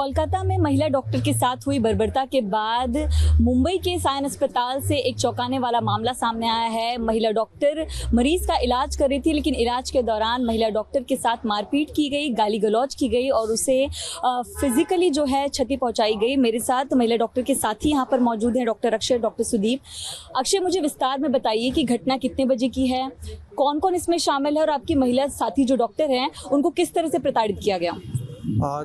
कोलकाता में महिला डॉक्टर के साथ हुई बर्बरता के बाद मुंबई के सायन अस्पताल से एक चौंकाने वाला मामला सामने आया है। महिला डॉक्टर मरीज का इलाज कर रही थी, लेकिन इलाज के दौरान महिला डॉक्टर के साथ मारपीट की गई, गाली गलौज की गई और उसे फिजिकली जो है क्षति पहुंचाई गई। मेरे साथ महिला डॉक्टर के साथी यहाँ पर मौजूद हैं, डॉक्टर अक्षय, डॉक्टर सुदीप। अक्षय, मुझे विस्तार में बताइए कि घटना कितने बजे की है, कौन कौन इसमें शामिल है और आपकी महिला साथी जो डॉक्टर हैं उनको किस तरह से प्रताड़ित किया गया?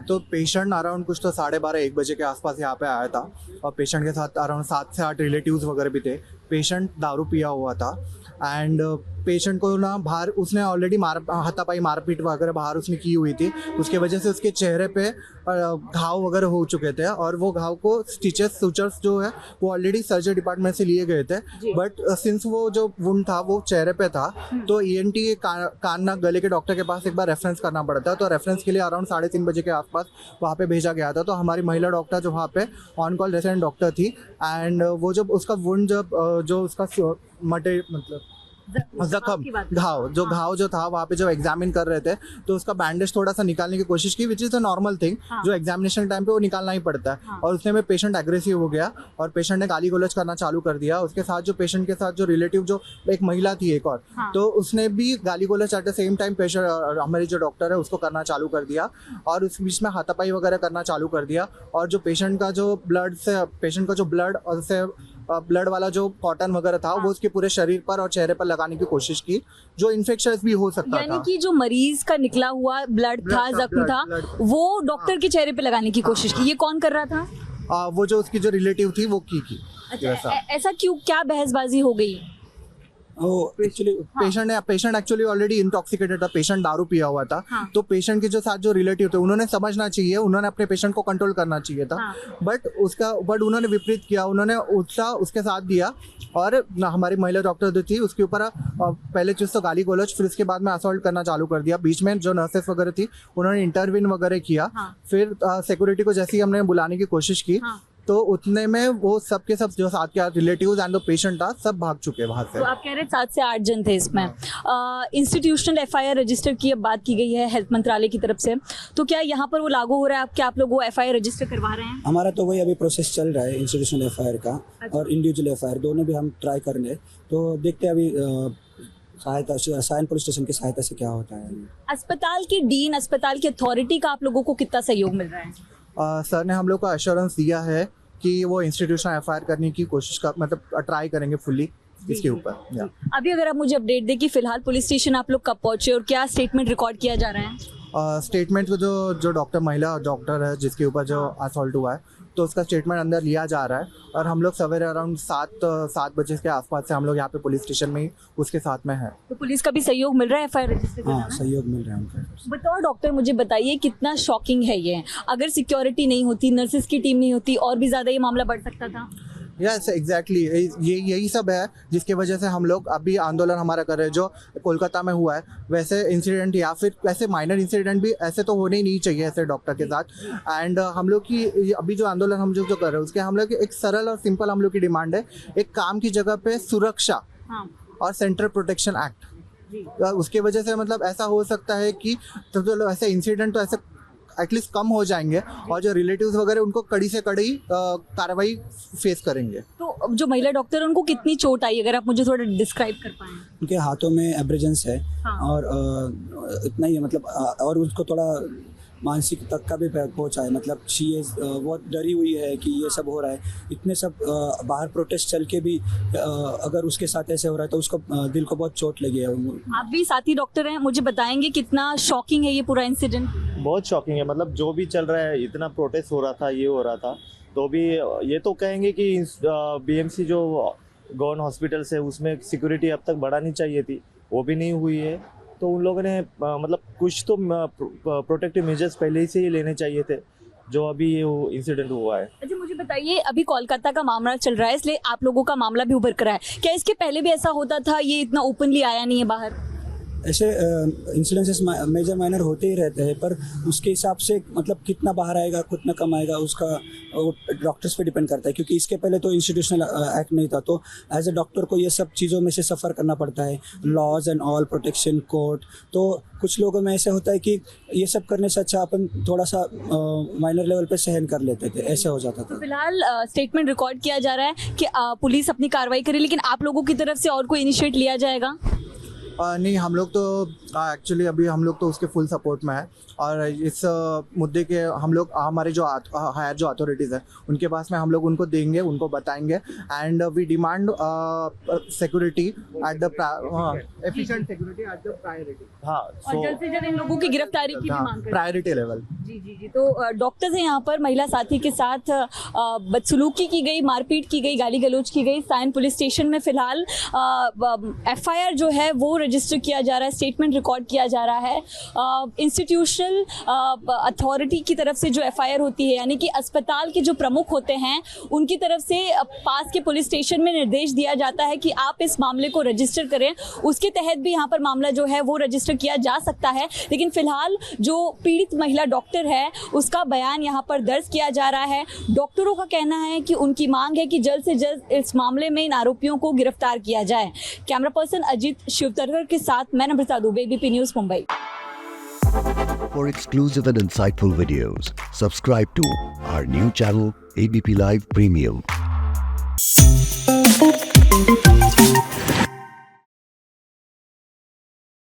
तो पेशेंट अराउंड कुछ तो 12:30-1 बजे के आसपास यहाँ पे आया था और पेशेंट के साथ अराउंड 7 से 8 रिलेटिव्स वगैरह भी थे। पेशेंट दारू पिया हुआ था एंड पेशेंट को ना बाहर उसने ऑलरेडी हाथापाई मारपीट वगैरह बाहर उसने की हुई थी। उसके वजह से उसके चेहरे पे घाव वगैरह हो चुके थे और वो घाव को स्टिचेस सूचर्स जो है वो ऑलरेडी सर्जरी डिपार्टमेंट से लिए गए थे, बट सिंस वो जो वुंड था वो चेहरे पे था तो ENT कान नाक गले के डॉक्टर के पास एक बार रेफरेंस करना पड़ता है। तो रेफरेंस के लिए अराउंड 3:30 बजे के आसपास वहाँ पे भेजा गया था। तो हमारी महिला डॉक्टर जो वहाँ पे ऑन कॉल रेसिडेंट डॉक्टर थी एंड वो जब उसका वुंड जो उसका मतलब घाव जो था वहाँ पे जो एग्जामिन कर रहे थे तो उसका बैंडेज थोड़ा सा निकालने की कोशिश की, which is a normal thing जो एग्जामिनेशन टाइम पे वो निकालना ही पड़ता है। और उसने में पेशेंट एग्रेसिव हो गया और पेशेंट ने गाली गलौज करना चालू कर दिया। उसके साथ जो पेशेंट के साथ जो रिलेटिव जो एक महिला थी एक और, तो उसने भी गाली गलौज at the same time patient हमारी जो डॉक्टर है उसको करना चालू कर दिया और उस बीच में हाथापाई वगैरह करना चालू कर दिया। और जो पेशेंट का जो ब्लड और से ब्लड वाला जो कॉटन वगैरह था वो उसके पूरे शरीर पर और चेहरे पर लगाने की कोशिश की, जो इन्फेक्शस भी हो सकता था। यानी कि जो मरीज का निकला हुआ ब्लड था, जख्म था, वो डॉक्टर के चेहरे पे लगाने की कोशिश की। ये कौन कर रहा था? वो जो उसकी जो रिलेटिव थी वो की। अच्छा, ऐसा क्यों, क्या बहसबाजी हो गई? पेशेंट एक्चुअली ऑलरेडी इंटॉक्सिकेटेड था, पेशेंट दारू पिया हुआ था। तो पेशेंट के जो साथ जो रिलेटिव थे उन्होंने समझना चाहिए, उन्होंने अपने पेशेंट को कंट्रोल करना चाहिए था, बट उन्होंने विपरीत किया। उन्होंने उसके साथ दिया और हमारी महिला डॉक्टर जो थी उसके ऊपर पहले चीज तो गाली गलौज, फिर उसके बाद में असॉल्ट करना चालू कर दिया। बीच में जो नर्सेस वगैरह थी उन्होंने इंटरवीन वगैरह किया। फिर सिक्योरिटी को जैसे ही हमने बुलाने की कोशिश की तो उतने में वो सबके सब जो साथ के रिलेटिव्स एंड पेशेंट था सब भाग चुके वहाँ से। तो आप कह रहे 7 से 8 जन थे इसमें। इंस्टीट्यूशनल FIR रजिस्टर की अब बात की गई है हेल्थ मंत्रालय की तरफ से, तो क्या यहाँ पर वो लागू हो रहा है? आप लोग वो FIR रजिस्टर करवा रहे हैं? हमारा तो वही अभी प्रोसेस चल रहा है इंस्टीट्यूशनल FIR का और इंडिविजुअल FIR दोनों भी हम ट्राई कर रहे हैं। तो देखते हैं अभी सायन पुलिस स्टेशन की सहायता से क्या होता है। अस्पताल की डीन, अस्पताल की अथॉरिटी का आप लोगों को कितना सहयोग मिल रहा है? सर ने हम लोग को एश्योरेंस दिया है कि वो इंस्टीट्यूशनल FIR करने की कोशिश का मतलब ट्राई करेंगे फुल्ली इसके ऊपर। अभी अगर आप मुझे अपडेट दें कि फिलहाल पुलिस स्टेशन आप लोग कब पहुंचे और क्या स्टेटमेंट रिकॉर्ड किया जा रहा है? स्टेटमेंट जो महिला डॉक्टर है जिसके ऊपर जो असॉल्ट हुआ है तो उसका स्टेटमेंट अंदर लिया जा रहा है और हम लोग सवेरे अराउंड 7 बजे के आसपास से हम लोग यहाँ पे पुलिस स्टेशन में ही उसके साथ में है। तो पुलिस का भी सहयोग मिल रहा है FIR रजिस्टर करने में? हाँ, सहयोग मिल रहा है उनका। बतौर डॉक्टर मुझे बताइए कितना शॉकिंग है ये, अगर सिक्योरिटी नहीं होती, नर्सेस की टीम नहीं होती, और भी ज्यादा ये मामला बढ़ सकता था। यस एग्जैक्टली, यही सब है जिसके वजह से हम लोग अभी आंदोलन हमारा कर रहे हैं। जो कोलकाता में हुआ है वैसे इंसिडेंट या फिर ऐसे माइनर इंसिडेंट भी ऐसे तो होने ही नहीं चाहिए ऐसे डॉक्टर के साथ। एंड हम लोग की अभी जो आंदोलन हम जो कर रहे हैं उसके हम लोग की एक सरल और सिंपल हम लोग की डिमांड है, एक काम की जगह पे सुरक्षा और सेंट्रल प्रोटेक्शन एक्ट। उसके वजह से मतलब ऐसा हो सकता है कि तो ऐसे इंसिडेंट तो ऐसे एटलीस्ट कम हो जाएंगे और जो रिलेटिव्स वगैरह उनको कड़ी से कड़ी कार्रवाई फेस करेंगे। तो जो महिला डॉक्टर है उनको कितनी चोट आई, अगर आप मुझे थोड़ा डिस्क्राइब कर पाएं? उनके हाथों में एब्रेजन्स है और इतना ही मतलब और उसको थोड़ा मानसिक तक का भी पहुंचा है। मतलब बहुत डरी हुई है कि ये सब हो रहा है, इतने सब बाहर प्रोटेस्ट चल के भी अगर उसके साथ ऐसे हो रहा है तो उसको दिल को बहुत चोट लगी है। आप भी साथी डॉक्टर हैं, मुझे बताएंगे कितना शॉकिंग है ये पूरा इंसिडेंट? बहुत शॉकिंग है, मतलब जो भी चल रहा है, इतना प्रोटेस्ट हो रहा था, ये हो रहा था, तो भी ये तो कहेंगे कि BMC जो गवर्नमेंट हॉस्पिटल्स है उसमें सिक्योरिटी अब तक बढ़ानी चाहिए थी, वो भी नहीं हुई है। तो उन लोगों ने मतलब कुछ तो प्रोटेक्टिव मेजर्स पहले ही से ही लेने चाहिए थे, जो अभी ये इंसिडेंट हुआ है। अच्छा, मुझे बताइए, अभी कोलकाता का मामला चल रहा है इसलिए आप लोगों का मामला भी उभर कर रहा है, क्या इसके पहले भी ऐसा होता था? ये इतना ओपनली आया नहीं है बाहर? ऐसे इंसिडेंसेस मेजर माइनर होते ही रहते हैं, पर उसके हिसाब से मतलब कितना बाहर आएगा कितना कम आएगा उसका डॉक्टर्स पे डिपेंड करता है, क्योंकि इसके पहले तो इंस्टीट्यूशनल एक्ट नहीं था, तो एज ए डॉक्टर को ये सब चीज़ों में से सफ़र करना पड़ता है, lodge and all, protection, court. तो कुछ लोगों में ऐसा होता है कि ये सब करने से अच्छा अपन थोड़ा सा माइनर लेवल पे सहन कर लेते थे, ऐसे हो जाता था। फिलहाल स्टेटमेंट रिकॉर्ड किया जा रहा है कि पुलिस अपनी कार्रवाई करे, लेकिन आप लोगों की तरफ से और कोई इनिशिएट लिया जाएगा? नहीं, हम लोग तो एक्चुअली अभी हम लोग तो उसके फुल सपोर्ट में है, और इस मुद्दे के हम लोग हमारे जो हायर जो अथॉरिटीज़ है उनके पास में हम लोग उनको देंगे, उनको बताएंगे, and we demand security at the efficient security at the priority. हाँ, और जल्द से जल्द इन लोगों की गिरफ्तारी की भी मांग करते हैं। Priority level. जी जी जी। तो डॉक्टर्स हैं यहाँ पर, महिला साथी के साथ बदसलूकी की गई, मारपीट की गई, गाली गलौज की गई। सायन पुलिस स्टेशन में फिलहाल FIR जो है वो रजिस्टर किया जा रहा है, स्टेटमेंट रिकॉर्ड किया जा रहा है। इंस्टीट्यूशनल अथॉरिटी की तरफ से जो FIR होती है, यानी कि अस्पताल के जो प्रमुख होते हैं उनकी तरफ से पास के पुलिस स्टेशन में निर्देश दिया जाता है कि आप इस मामले को रजिस्टर करें। उसके तहत भी यहाँ पर मामला जो है वो रजिस्टर किया जा सकता है, लेकिन फिलहाल जो पीड़ित महिला डॉक्टर है उसका बयान यहाँ पर दर्ज किया जा रहा है। डॉक्टरों का कहना है कि उनकी मांग है कि जल्द से जल्द इस मामले में इन आरोपियों को गिरफ्तार किया जाए। कैमरा पर्सन अजीत शिवतरकर के साथ मैं Namrata Dubey, ABP news, Mumbai. For exclusive and insightful videos, subscribe to our new channel, ABP Live Premium.